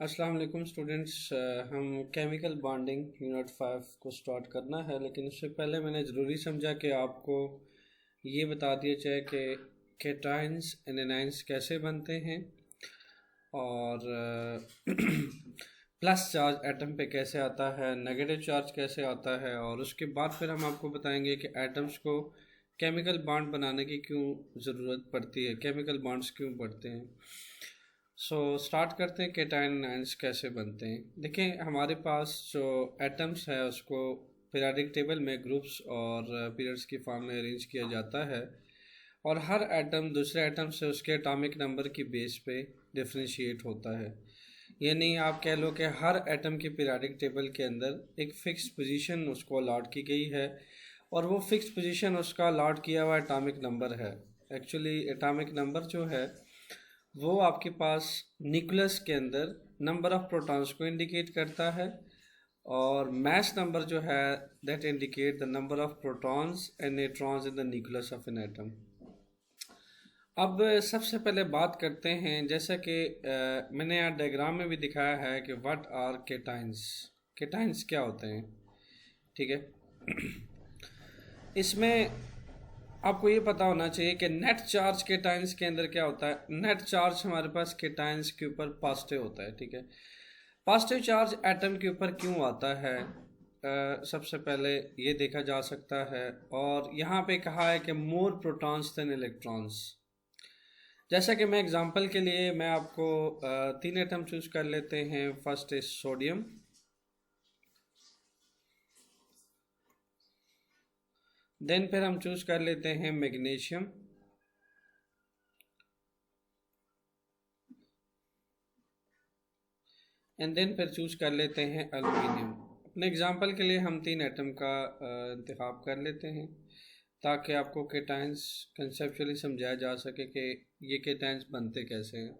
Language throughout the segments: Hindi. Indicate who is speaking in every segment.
Speaker 1: अस्सलाम वालेकुम स्टूडेंट्स। हम केमिकल बॉन्डिंग यूनिट 5 को स्टार्ट करना है, लेकिन उससे पहले मैंने ज़रूरी समझा कि आपको ये बता दिया जाए कि केटाइंस एंड एनाइंस कैसे बनते हैं और प्लस चार्ज एटम पे कैसे आता है, नेगेटिव चार्ज कैसे आता है, और उसके बाद फिर हम आपको बताएंगे कि एटम्स को केमिकल बॉन्ड बनाने की क्यों ज़रूरत पड़ती है, केमिकल बॉन्ड्स क्यों पड़ते हैं। स्टार्ट करते हैं केटाइन आयंस कैसे बनते हैं। देखें, हमारे पास जो एटम्स है उसको पीरियोडिक टेबल में ग्रुप्स और पीरियड्स की फॉर्म में अरेंज किया जाता है, और हर एटम दूसरे एटम से उसके एटॉमिक नंबर की बेस पे डिफ्रेंशिएट होता है। यानी आप कह लो कि हर एटम की पीरियोडिक टेबल के अंदर एक फ़िक्स पोजीशन उसको अलॉट की गई है, और वो फिक्स पोजीशन उसका अलॉट किया हुआ एटॉमिक नंबर है। एक्चुअली एटॉमिक नंबर जो है वो आपके पास न्यूक्लियस के अंदर नंबर ऑफ प्रोटॉन्स को इंडिकेट करता है, और मास नंबर जो है that indicate the number of protons and neutrons in the nucleus of an atom. अब सबसे पहले बात करते हैं, जैसा कि मैंने यहाँ डायग्राम में भी दिखाया है कि व्हाट आर केटाइंस। केटाइंस क्या होते हैं, ठीक है। इसमें आपको ये पता होना चाहिए कि नेट चार्ज केटाइंस के अंदर क्या होता है। नेट चार्ज हमारे पास केटाइंस के ऊपर पॉजिटिव होता है, ठीक है। पॉजिटिव चार्ज एटम के ऊपर क्यों आता है, सबसे पहले ये देखा जा सकता है। और यहाँ पे कहा है कि मोर प्रोटॉन्स देन इलेक्ट्रॉन्स। जैसा कि मैं एग्जांपल के लिए मैं आपको तीन एटम चूज कर लेते हैं। फर्स्ट इज सोडियम, देन फिर हम चूज कर लेते हैं मैग्नीशियम, एंड देन फिर चूज कर लेते हैं एल्यूमिनियम। अपने एग्जांपल के लिए हम तीन एटम का इंतखाब कर लेते हैं, ताकि आपको केटाइंस कंसेप्चुअली समझाया जा सके कि ये केटाइंस बनते कैसे हैं।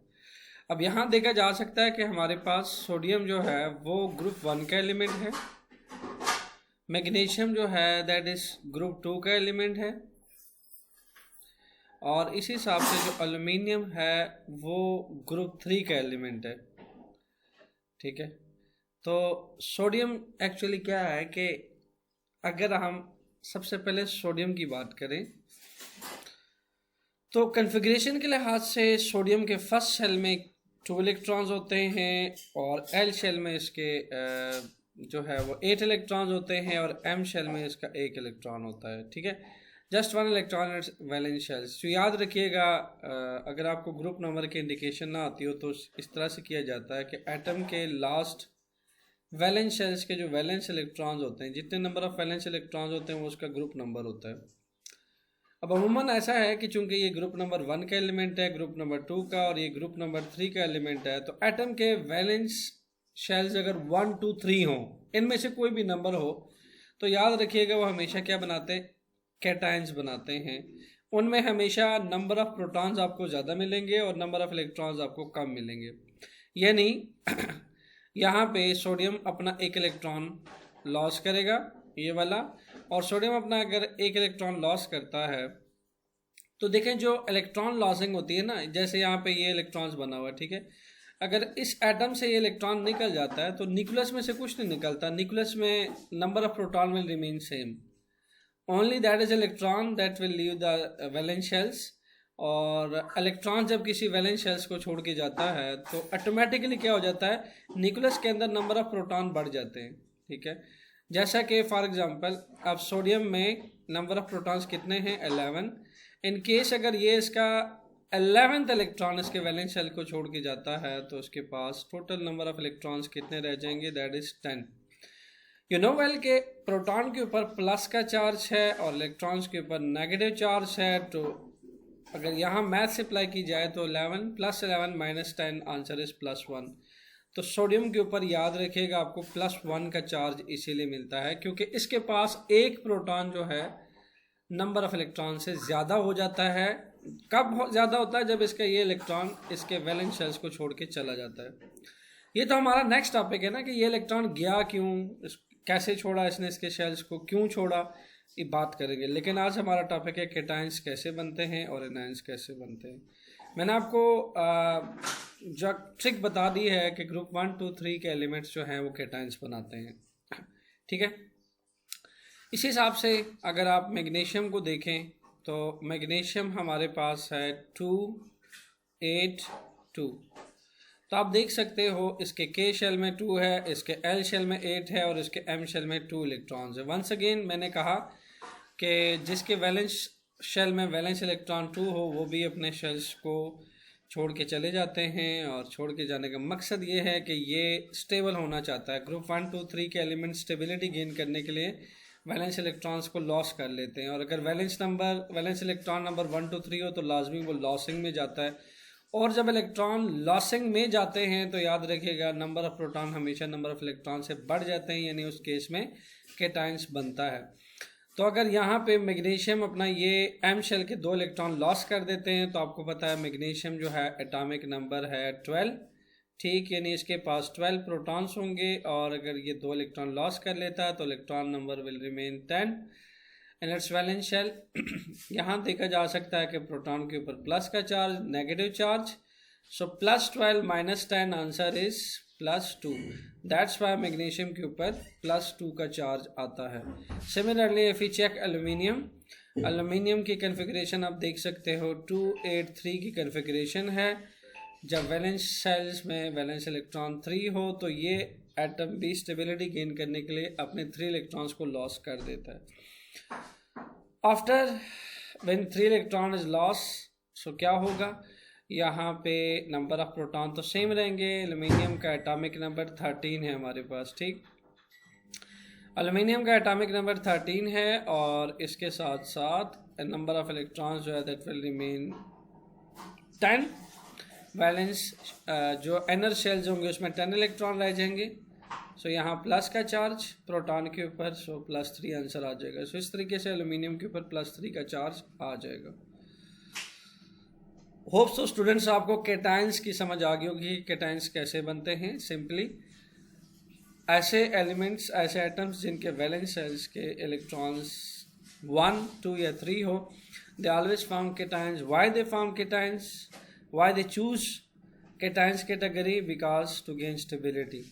Speaker 1: अब यहाँ देखा जा सकता है कि हमारे पास सोडियम जो है वो ग्रुप 1 का एलिमेंट है, मैग्नीशियम जो है दैट इज ग्रुप 2 का एलिमेंट है, और इसी हिसाब से जो एल्यूमिनियम है वो ग्रुप 3 का एलिमेंट है, ठीक है। तो सोडियम एक्चुअली क्या है कि अगर हम सबसे पहले सोडियम की बात करें तो कन्फिग्रेशन के लिहाज से सोडियम के फर्स्ट शेल में 2 इलेक्ट्रॉन्स होते हैं, और एल शेल में इसके जो है वो 8 इलेक्ट्रॉन्स होते हैं, और एम शेल में इसका 1 इलेक्ट्रॉन होता है, ठीक है। Just 1 electron valence shells. तो याद रखिएगा, अगर आपको ग्रुप नंबर की इंडिकेशन ना आती हो तो इस तरह से किया जाता है कि एटम के लास्ट वैलेंस शेल्स के जो वैलेंस इलेक्ट्रॉन्स होते हैं, जितने नंबर ऑफ वैलेंस इलेक्ट्रॉन्स होते हैं वो उसका ग्रुप नंबर होता है। अब अमूमन ऐसा है कि चूंकि ये ग्रुप नंबर 1 का एलिमेंट है, ग्रुप नंबर 2 का, और ये ग्रुप नंबर 3 का एलिमेंट है, तो एटम के वैलेंस शेल्स अगर 1 2 3 हो, इनमें से कोई भी नंबर हो, तो याद रखिएगा वो हमेशा क्या बनाते हैं, कैटायंस बनाते हैं। उनमें हमेशा नंबर ऑफ प्रोटॉन्स आपको ज़्यादा मिलेंगे और नंबर ऑफ इलेक्ट्रॉन्स आपको कम मिलेंगे। यानी यहाँ पे सोडियम अपना 1 इलेक्ट्रॉन लॉस करेगा, ये वाला, और सोडियम अपना अगर 1 इलेक्ट्रॉन लॉस करता है तो देखें जो इलेक्ट्रॉन लॉसिंग होती है ना, जैसे यहाँ पे ये इलेक्ट्रॉन्स बना हुआ है, ठीक है। अगर इस एटम से ये इलेक्ट्रॉन निकल जाता है तो न्यूक्लियस में से कुछ नहीं निकलता, न्यूक्लियस में number of proton will remain same, only that is electron that will leave the valence shells. और इलेक्ट्रॉन जब किसी वैलेंस शेल्स को छोड़ के जाता है तो ऑटोमेटिकली क्या हो जाता है, न्यूक्लियस के अंदर नंबर ऑफ प्रोटॉन बढ़ जाते हैं, ठीक है। जैसा कि फॉर एग्जांपल अब सोडियम में नंबर ऑफ प्रोटॉन्स कितने हैं, 11। इन केस अगर ये इसका 11th इलेक्ट्रॉन इसके वैलेंस शेल को छोड़ के जाता है तो उसके पास टोटल नंबर ऑफ इलेक्ट्रॉन्स कितने रह जाएंगे, that is 10। You know well के प्रोटॉन के ऊपर प्लस का चार्ज है और इलेक्ट्रॉन्स के ऊपर नेगेटिव चार्ज है, तो अगर यहाँ मैथ से अप्लाई की जाए तो 11 + 11 - 10 आंसर इज +1। तो सोडियम के ऊपर याद रखिएगा आपको +1 का चार्ज इसीलिए मिलता है क्योंकि इसके पास एक प्रोटॉन जो है नंबर ऑफ इलेक्ट्रॉन से ज़्यादा हो जाता है। कब ज़्यादा होता है, जब इसका ये इलेक्ट्रॉन इसके वैलेंस शेल्स को छोड़ के चला जाता है। ये तो हमारा नेक्स्ट टॉपिक है ना कि ये इलेक्ट्रॉन गया क्यों, कैसे छोड़ा इसने इसके शेल्स को, क्यों छोड़ा, ये बात करेंगे। लेकिन आज हमारा टॉपिक है केटाइंस कैसे बनते हैं और एनायंस कैसे बनते हैं। मैंने आपको जो ट्रिक बता दी है कि ग्रुप 1, 2, 3 के एलिमेंट्स जो हैं वो कैटायंस बनाते हैं। ठीक है, इस हिसाब से अगर आप मैग्नीशियम को देखें तो मैग्नीशियम हमारे पास है 2, 8, 2। तो आप देख सकते हो इसके के शेल में 2 है, इसके एल शेल में 8 है और इसके एम शेल में 2 इलेक्ट्रॉन्स है। वंस अगेन मैंने कहा कि जिसके वैलेंस शेल में वैलेंस इलेक्ट्रॉन 2 हो वो भी अपने शेल्स को छोड़ के चले जाते हैं, और छोड़ के जाने का मकसद ये है कि ये स्टेबल होना चाहता है। ग्रुप 1, 2, 3 के एलिमेंट स्टेबिलिटी गेन करने के लिए वैलेंस इलेक्ट्रॉन्स को लॉस कर लेते हैं, और अगर वैलेंस इलेक्ट्रॉन नंबर 1, 2, 3 हो तो लाजमी वो लॉसिंग में जाता है। और जब इलेक्ट्रॉन लॉसिंग में जाते हैं तो याद रखिएगा नंबर ऑफ प्रोटॉन हमेशा नंबर ऑफ इलेक्ट्रॉन से बढ़ जाते हैं, यानी उस केस में कैटायंस बनता है। तो अगर यहाँ पे मैग्नीशियम अपना ये एम शेल के 2 इलेक्ट्रॉन लॉस कर देते हैं तो आपको पता है मैग्नीशियम जो है एटॉमिक नंबर है 12, ठीक, यानी इसके पास 12 प्रोटॉन्स होंगे, और अगर ये 2 इलेक्ट्रॉन लॉस कर लेता है तो electron number will remain 10 in its valence shell. यहाँ देखा जा सकता है कि प्रोटॉन के ऊपर प्लस का charge, negative charge, so +12 - 10 answer is +2। That's why magnesium के ऊपर +2 का चार्ज आता है। Similarly if you check aluminium की कन्फिग्रेशन आप देख सकते हो 2, 8, 3 की कन्फिग्रेशन है। जब वैलेंस शेल्स में वैलेंस इलेक्ट्रॉन 3 हो तो ये एटम भी स्टेबिलिटी गेन करने के लिए अपने 3 इलेक्ट्रॉन्स को लॉस कर देता है। After when 3 electron is loss, so क्या होगा, यहाँ पे नंबर ऑफ प्रोटॉन तो सेम रहेंगे। एल्यूमिनियम का एटॉमिक नंबर 13 है हमारे पास, ठीक, एल्यूमिनियम का एटॉमिक नंबर 13 है, और इसके साथ साथ नंबर ऑफ इलेक्ट्रॉन्स जो है दैट विल रिमेन 10। वैलेंस जो इनर शेल्स होंगे उसमें 10 इलेक्ट्रॉन रह जाएंगे। सो यहाँ प्लस का चार्ज प्रोटॉन के ऊपर, सो +3 आंसर आ जाएगा। सो इस तरीके से एल्यूमिनियम के ऊपर +3 का चार्ज आ जाएगा। होप सो स्टूडेंट्स आपको कैटायंस की समझ आ गई होगी, कैटायंस कैसे बनते हैं। सिंपली ऐसे एलिमेंट्स, ऐसे एटम्स जिनके वैलेंस शेल्स के इलेक्ट्रॉन्स 1, 2 या 3 हो, they always form cations. Why they form cations, why they choose cations category, because to gain stability.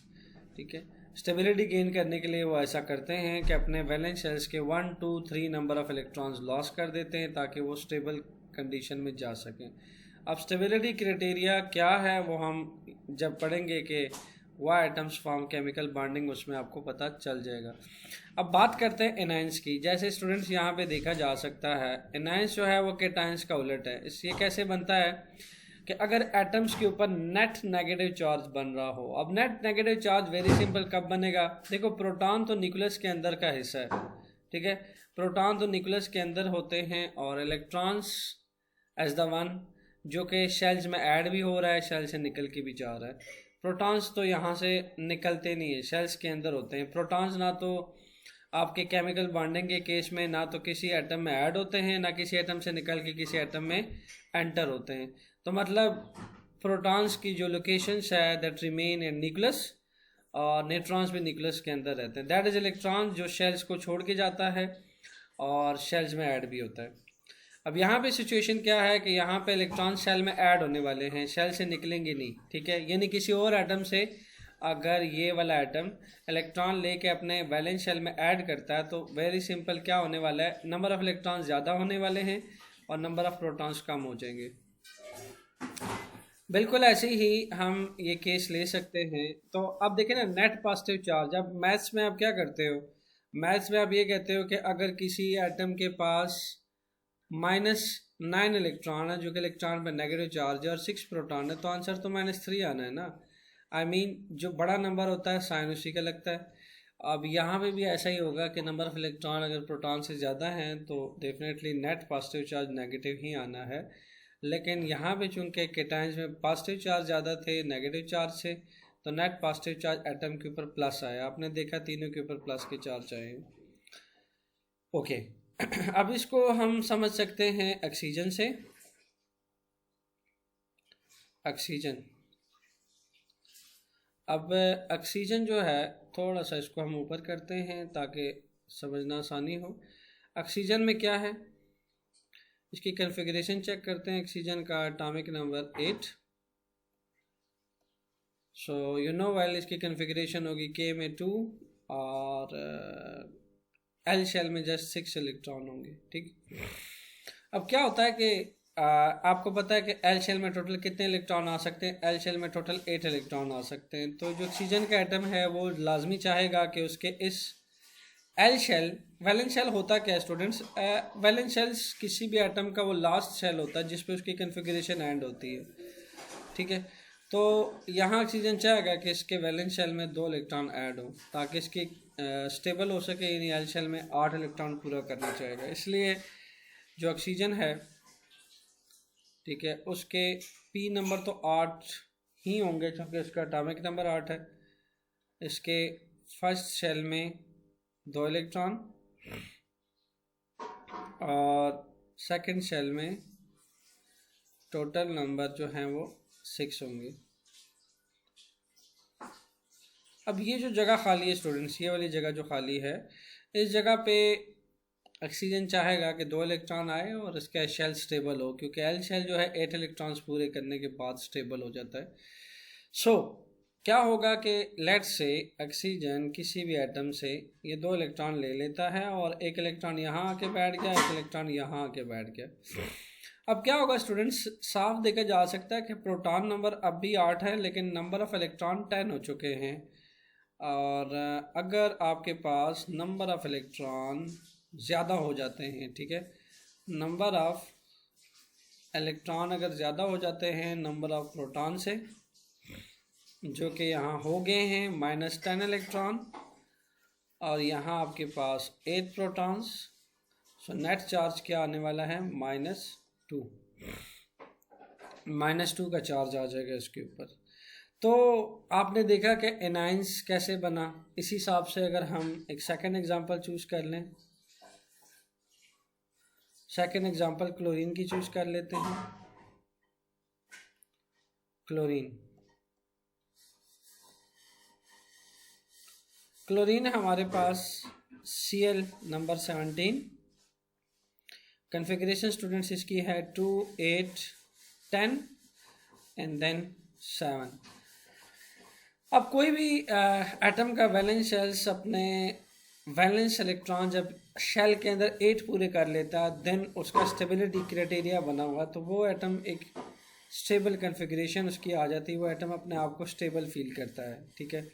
Speaker 1: ठीक है, स्टेबिलिटी गेन करने के लिए वो ऐसा करते हैं कि अपने वैलेंस शेल्स के 1, 2, 3 नंबर ऑफ इलेक्ट्रॉन्स लॉस कर देते हैं ताकि वो स्टेबल कंडीशन में जा सकें। अब स्टेबिलिटी क्राइटेरिया क्या है वो हम जब पढ़ेंगे कि why atoms form chemical bonding, उसमें आपको पता चल जाएगा। अब बात करते हैं एनायंस की। जैसे स्टूडेंट्स यहाँ पे देखा जा सकता है एनायंस जो है वो कैटायंस का उलट है। इससे कैसे बनता है कि अगर एटम्स के ऊपर नेट नेगेटिव चार्ज बन रहा हो। अब net negative charge very simple कब बनेगा, देखो प्रोटॉन तो न्यूक्लियस के अंदर का हिस्सा है, ठीक है, प्रोटॉन तो न्यूक्लियस के अंदर होते हैं, और इलेक्ट्रॉन्स एज द वन जो कि शेल्स में ऐड भी हो रहा है, शेल से निकल के भी जा रहा है। प्रोटॉन्स तो यहाँ से निकलते नहीं है, शेल्स के अंदर होते हैं। प्रोटॉन्स ना तो आपके केमिकल बॉन्डिंग के केस में ना तो किसी एटम में ऐड होते हैं, ना किसी एटम से निकल के किसी एटम में एंटर होते हैं। तो मतलब प्रोटॉन्स की जो लोकेशंस है दैट रिमेन इन न्यूक्लियस, और न्यूट्रॉन्स भी न्यूक्लियस के अंदर रहते हैं। दैट इज इलेक्ट्रॉन जो शेल्स को छोड़ के जाता है और शेल्स में ऐड भी होता है। अब यहाँ पे सिचुएशन क्या है कि यहाँ पे इलेक्ट्रॉन शेल में ऐड होने वाले हैं, शेल से निकलेंगे नहीं, ठीक है, यानी किसी और एटम से अगर ये वाला एटम इलेक्ट्रॉन लेके अपने वैलेंस शेल में ऐड करता है तो वेरी सिंपल क्या होने वाला है, नंबर ऑफ इलेक्ट्रॉन ज़्यादा होने वाले हैं और नंबर ऑफ प्रोटॉन्स कम हो जाएंगे। बिल्कुल ऐसे ही हम ये केस ले सकते हैं। तो अब देखें ना नेट पॉजिटिव चार्ज। अब मैथ्स में आप क्या करते हो, मैथ्स में आप ये कहते हो कि अगर किसी एटम के पास -9 इलेक्ट्रॉन है जो कि इलेक्ट्रॉन पर नेगेटिव चार्ज है और 6 प्रोटॉन है, तो आंसर तो -3 आना है ना। आई मीन जो बड़ा नंबर होता है साइन उसी का लगता है। अब यहाँ पे भी ऐसा ही होगा कि नंबर ऑफ इलेक्ट्रॉन अगर प्रोटॉन से ज़्यादा हैं तो definitely net positive charge negative ही आना है। लेकिन यहाँ पे चूंकि कैटायंस में पॉजिटिव चार्ज ज़्यादा थे नेगेटिव चार्ज से, तो नेट पॉजिटिव चार्ज एटम के ऊपर प्लस आया। आपने देखा तीनों के ऊपर प्लस के चार्ज आए। ओके अब इसको हम समझ सकते हैं ऑक्सीजन से। ऑक्सीजन, अब ऑक्सीजन जो है थोड़ा सा इसको हम ऊपर करते हैं ताकि समझना आसानी हो। ऑक्सीजन में क्या है, इसकी कन्फिग्रेशन चेक करते हैं। ऑक्सीजन का atomic number 8, so you know well इसकी कन्फिग्रेशन होगी के में 2 और एल शेल में जस्ट 6 इलेक्ट्रॉन होंगे। ठीक, अब क्या होता है कि आपको पता है कि एल शेल में टोटल कितने इलेक्ट्रॉन आ सकते हैं? एल शेल में टोटल 8 इलेक्ट्रॉन आ सकते हैं। तो जो ऑक्सीजन का एटम है वो लाजमी चाहेगा कि उसके इस एल शेल, वैलेंस शेल होता क्या है स्टूडेंट्स? वैलेंस शेल्स किसी भी एटम का वो लास्ट शेल होता है जिसपे उसकी कन्फिग्रेशन एंड होती है। ठीक है, तो यहाँ ऑक्सीजन चाहेगा कि इसके वैलेंस शेल में 2 इलेक्ट्रॉन ऐड हो ताकि इसकी स्टेबल हो सके, यानी एल शेल में 8 इलेक्ट्रॉन पूरा करना चाहेगा। इसलिए जो ऑक्सीजन है, ठीक है, उसके पी नंबर तो 8 ही होंगे क्योंकि इसका एटॉमिक नंबर 8 है। इसके फर्स्ट शेल में 2 इलेक्ट्रॉन और सेकंड शेल में टोटल नंबर जो हैं वो 6 होंगे। अब ये जो जगह खाली है स्टूडेंट्स, ये वाली जगह जो खाली है, इस जगह पे ऑक्सीजन चाहेगा कि 2 इलेक्ट्रॉन आए और इसका शेल स्टेबल हो, क्योंकि एल शेल जो है 8 इलेक्ट्रॉन्स पूरे करने के बाद स्टेबल हो जाता है। सो क्या होगा कि लेट्स से ऑक्सीजन किसी भी एटम से ये 2 इलेक्ट्रॉन ले लेता है और 1 इलेक्ट्रॉन यहाँ आके बैठ गया, 1 इलेक्ट्रॉन यहाँ आके बैठ गया। अब क्या होगा स्टूडेंट्स, साफ देखा जा सकता है कि प्रोटॉन नंबर अब भी 8 है लेकिन नंबर ऑफ़ इलेक्ट्रॉन 10 हो चुके हैं। और अगर आपके पास नंबर ऑफ़ इलेक्ट्रॉन ज़्यादा हो जाते हैं, ठीक है, नंबर ऑफ़ इलेक्ट्रॉन अगर ज़्यादा हो जाते हैं नंबर ऑफ़ प्रोटॉन से, जो कि यहाँ हो गए हैं -10 इलेक्ट्रॉन और यहाँ आपके पास 8 प्रोटॉन्स, सो नेट चार्ज क्या आने वाला है? -2 का चार्ज आ जाएगा इसके ऊपर। तो आपने देखा कि एनाइंस कैसे बना। इसी हिसाब से अगर हम एक सेकंड एग्जांपल चूज कर लें, सेकंड एग्जांपल क्लोरीन की चूज कर लेते हैं। क्लोरीन हमारे पास Cl नंबर 17, कन्फिग्रेशन स्टूडेंट्स इसकी है 2 8 10 एंड देन 7। अब कोई भी एटम का वैलेंस शेल्स अपने वैलेंस इलेक्ट्रॉन जब शेल के अंदर 8 पूरे कर लेता है, देन उसका स्टेबिलिटी क्राइटेरिया बना हुआ, तो वो एटम एक स्टेबल कन्फिग्रेशन उसकी आ जाती है, वो एटम अपने आप को स्टेबल फील करता है। ठीक है,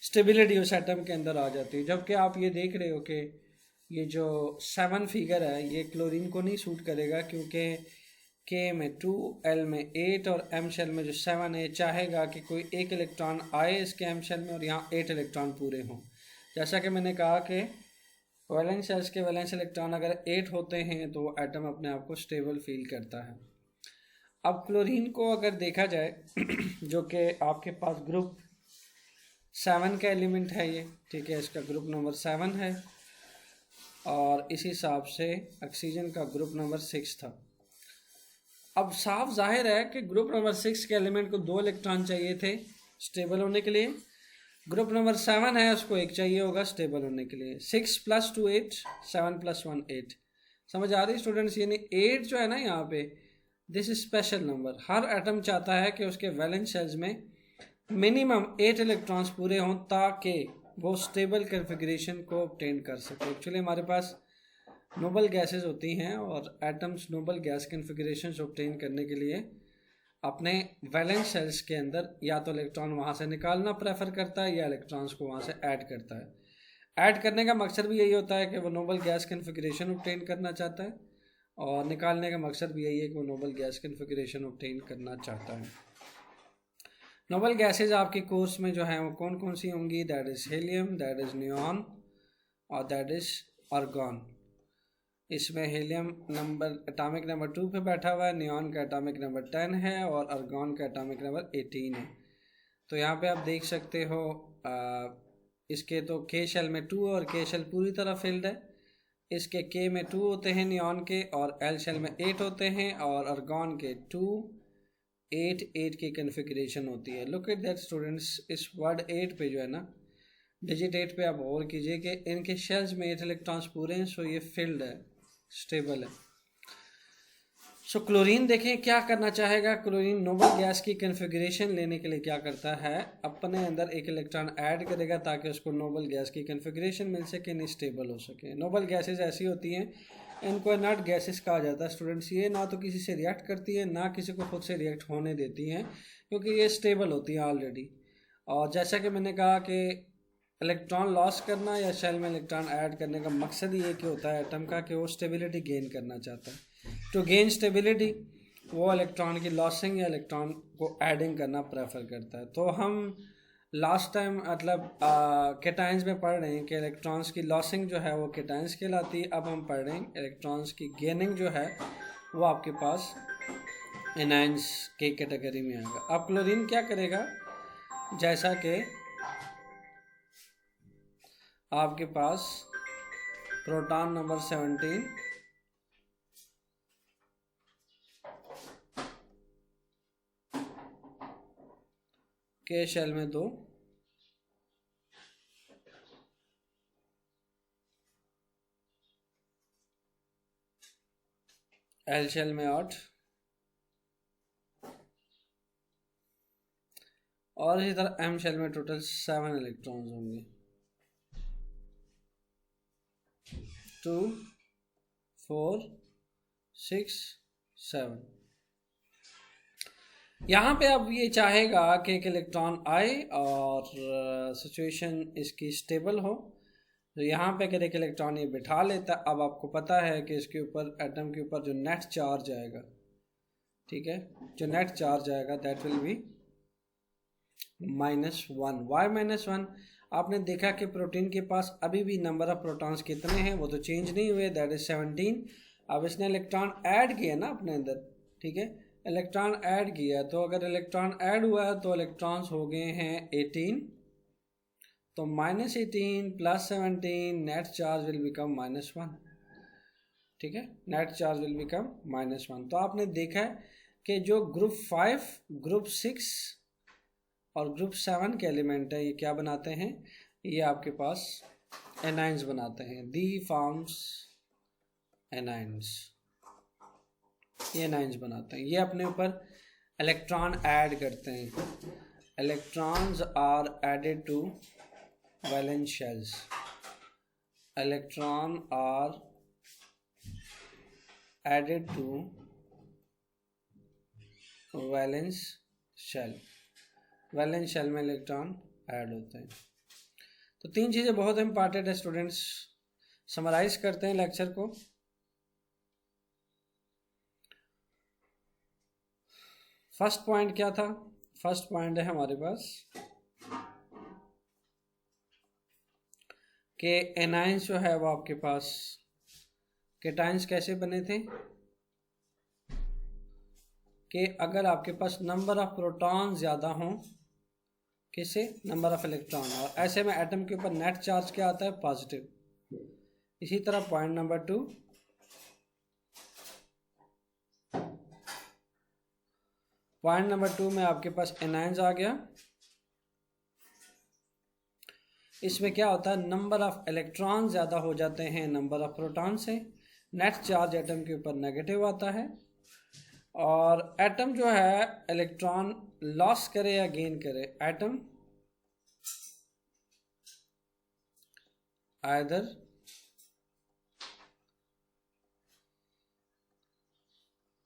Speaker 1: स्टेबिलिटी उस एटम के अंदर आ जाती है। जबकि आप ये देख रहे हो कि ये जो 7 फिगर है ये क्लोरीन को नहीं सूट करेगा, क्योंकि के में 2, एल में 8 और एम शेल में जो 7 है, चाहेगा कि कोई 1 इलेक्ट्रॉन आए इसके एम शेल में और यहाँ 8 इलेक्ट्रॉन पूरे हों। जैसा कि मैंने कहा कि वैलेंस शेल्स के वैलेंस इलेक्ट्रॉन अगर 8 होते हैं तो वो एटम अपने आप को स्टेबल फील करता है। अब क्लोरीन को अगर देखा जाए जो कि आपके पास ग्रुप 7 का एलिमेंट है ये, ठीक है, इसका ग्रुप नंबर 7 है और इस हिसाब से ऑक्सीजन का ग्रुप नंबर 6 था। अब साफ जाहिर है कि ग्रुप नंबर 6 के एलिमेंट को 2 इलेक्ट्रॉन चाहिए थे स्टेबल होने के लिए। ग्रुप नंबर 7 है, उसको 1 चाहिए होगा स्टेबल होने के लिए। 6 + 2 8, 7 + 1 8। समझ आ रही स्टूडेंट्स? यानी 8 जो है ना यहाँ पे, this is special number. Her atom चाहता है कि उसके वैलेंस शेल्स में मिनिमम 8 इलेक्ट्रॉन्स पूरे हों ताकि वो स्टेबल कन्फिग्रेशन को ऑब्टेन कर सके। एक्चुअली हमारे पास नोबल गैसेस होती हैं और atoms noble gas configuration obtain करने के लिए अपने वैलेंस शेल्स के अंदर या तो इलेक्ट्रॉन वहाँ से निकालना प्रेफर करता है या इलेक्ट्रॉन्स को वहाँ से ऐड करता है। ऐड करने का मकसद भी यही होता है कि वो नोबल गैस कन्फिग्रेशन ऑब्टेन करना चाहता है और निकालने का मकसद भी यही है कि वो नोबल गैस कन्फिग्रेशन ऑब्टेन करना चाहता है। नोबल गैसेज आपके कोर्स में जो हैं वो कौन कौन सी होंगी? That is helium, that is neon और दैट इज़ आर्गॉन। इसमें हीलियम नंबर एटॉमिक नंबर 2 पे बैठा हुआ है, नियॉन का एटॉमिक नंबर 10 है और आर्गॉन का एटॉमिक नंबर 18 है। तो यहाँ पे आप देख सकते हो इसके तो के शेल में 2 और के शेल पूरी तरह फिल्ड है। इसके के में 2 होते हैं नियॉन के और एल शेल में 8 होते हैं और आर्गॉन के 2 8 8 की कन्फिग्रेशन होती है। लुक एट दैट स्टूडेंट्स, इस वर्ड 8 पे जो है ना, डिजिट 8 पे आप गौर कीजिए कि इनके शेल्स में 8 इलेक्ट्रॉन्स पूरे हैं, सो ये फिल्ड है, स्टेबल है। सो क्लोरीन देखें क्या करना चाहेगा। क्लोरीन नोबल गैस की कन्फिग्रेशन लेने के लिए क्या करता है, अपने अंदर एक इलेक्ट्रॉन ऐड करेगा ताकि उसको नोबल गैस की कन्फिग्रेशन मिल सके, नहीं स्टेबल हो सके। नोबल गैसेस ऐसी होती हैं, इनको इनर्ट गैसेस कहा जाता है स्टूडेंट्स। ये ना तो किसी से रिएक्ट करती है, ना किसी को खुद से रिएक्ट होने देती हैं, क्योंकि ये स्टेबल होती हैं ऑलरेडी। और जैसा कि मैंने कहा कि इलेक्ट्रॉन लॉस करना या शेल में इलेक्ट्रॉन ऐड करने का मकसद ये कि होता है एटम का कि वो स्टेबिलिटी गेन करना चाहता है। टू गेन स्टेबिलिटी वो इलेक्ट्रॉन की लॉसिंग या इलेक्ट्रॉन को एडिंग करना प्रेफर करता है। तो हम लास्ट टाइम मतलब केटाइंस में पढ़ रहे हैं कि इलेक्ट्रॉन्स की लॉसिंग जो है वो केटाइंस कहलाती है। अब हम पढ़ रहे हैं इलेक्ट्रॉन्स की गेनिंग जो है वो आपके पास एनाइंस के कैटेगरी में आएगा। अब क्लोरीन क्या करेगा, जैसा कि आपके पास प्रोटॉन नंबर 17 के शेल में 2, एल शेल में 8 और इसी तरह एम शेल में टोटल 7 इलेक्ट्रॉन्स होंगे। 2, 4, 6, 7। यहाँ पे अब ये चाहेगा कि एक इलेक्ट्रॉन आए और सिचुएशन इसकी स्टेबल हो, तो यहाँ पे अगर एक इलेक्ट्रॉन ये बिठा लेता। अब आपको पता है कि इसके ऊपर एटम के ऊपर जो नेट चार्ज आएगा, ठीक है, जो नेट चार्ज आएगा दैट विल बी -1। वाई -1? आपने देखा कि प्रोटीन के पास अभी भी नंबर ऑफ प्रोटॉन्स कितने हैं, वो तो चेंज नहीं हुए, दैट इज 17। अब इसने इलेक्ट्रॉन ऐड किया ना अपने अंदर, ठीक है, इलेक्ट्रॉन ऐड किया, तो अगर इलेक्ट्रॉन ऐड हुआ है तो इलेक्ट्रॉन्स हो गए हैं 18। तो -18 + 17 नेट चार्ज विल बिकम -1, ठीक है, नेट चार्ज विल बिकम -1। तो आपने देखा है कि जो ग्रुप 5, ग्रुप 6 और ग्रुप 7 के एलिमेंट है, ये क्या बनाते हैं, ये आपके पास एनाइंस बनाते हैं। दी फॉर्म्स एनाइंस, ये एनाइंस बनाते हैं, ये अपने ऊपर इलेक्ट्रॉन ऐड करते हैं। Electrons are added to valence shells, electron are added to valence shell, valence shell में इलेक्ट्रॉन ऐड होते हैं। तो 3 चीज़ें बहुत इंपॉर्टेंट है स्टूडेंट्स। समराइज करते हैं लेक्चर को। फर्स्ट पॉइंट क्या था, फर्स्ट पॉइंट है हमारे पास कि एनाइंस जो है वो आपके पास केटाइंस कैसे बने थे, कि अगर आपके पास नंबर ऑफ प्रोटॉन ज़्यादा हों, किसे, नंबर ऑफ इलेक्ट्रॉन, और ऐसे में एटम के ऊपर नेट चार्ज क्या आता है, पॉजिटिव। इसी तरह पॉइंट नंबर 2, पॉइंट नंबर 2 में आपके पास एनाइंस आ गया। इसमें क्या होता है, नंबर ऑफ इलेक्ट्रॉन ज़्यादा हो जाते हैं नंबर ऑफ प्रोटॉन से, नेट चार्ज एटम के ऊपर नेगेटिव आता है, और एटम जो है इलेक्ट्रॉन लॉस करे या गेन करे, एटम आइदर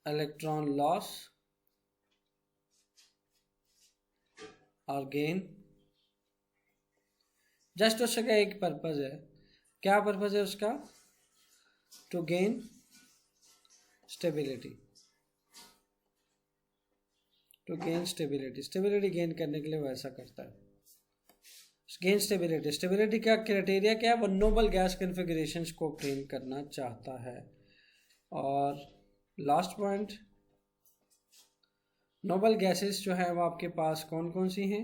Speaker 1: इलेक्ट्रॉन लॉस और गेन। जस्ट उसका एक पर्पज है, क्या पर्पज है उसका, to gain stability, to gain stability, stability gain करने के लिए वो ऐसा करता है। गेन स्टेबिलिटी, स्टेबिलिटी का क्राइटेरिया क्या है, वो नोबल गैस कन्फिगरेशंस को ऑब्टेन करना चाहता है। और लास्ट पॉइंट, नोबल गैसेस जो है वो आपके पास कौन कौन सी हैं,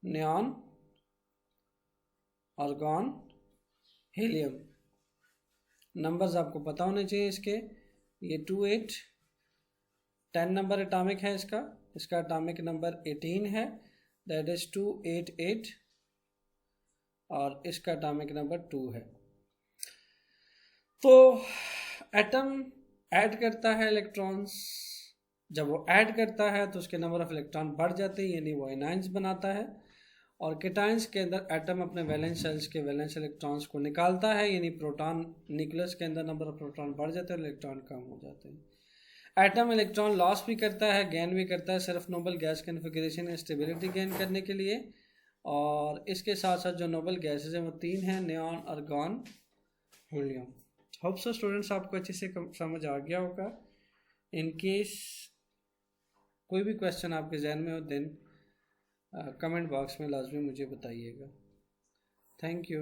Speaker 1: नियॉन, आर्गॉन, हीलियम। नंबर्स आपको पता होने चाहिए इसके, ये 2, 8, 10 नंबर एटॉमिक है इसका, इसका एटॉमिक नंबर 18 है, दैट इज 288, और इसका एटॉमिक नंबर 2 है। तो एटम ऐड करता है इलेक्ट्रॉन्स, जब वो ऐड करता है तो उसके नंबर ऑफ इलेक्ट्रॉन बढ़ जाते हैं, यानी वो एनायंस बनाता है। और केटायंस के अंदर एटम अपने वैलेंस शेल्स के वैलेंस इलेक्ट्रॉन्स को निकालता है, यानी प्रोटॉन, न्यूक्लियस के अंदर नंबर ऑफ प्रोटॉन बढ़ जाते हैं और इलेक्ट्रॉन कम हो जाते हैं। एटम इलेक्ट्रॉन लॉस भी करता है, गेन भी करता है, सिर्फ noble gas configuration stability gain करने के लिए। और इसके साथ साथ जो नोबल गैसेज हैं वो 3 हैं, neon, argon, helium. Hope so students आपको अच्छे से समझ आ गया होगा। इन केस कोई भी क्वेश्चन आपके जहन में हो देन कमेंट बॉक्स में लाजमी मुझे बताइएगा। Thank you.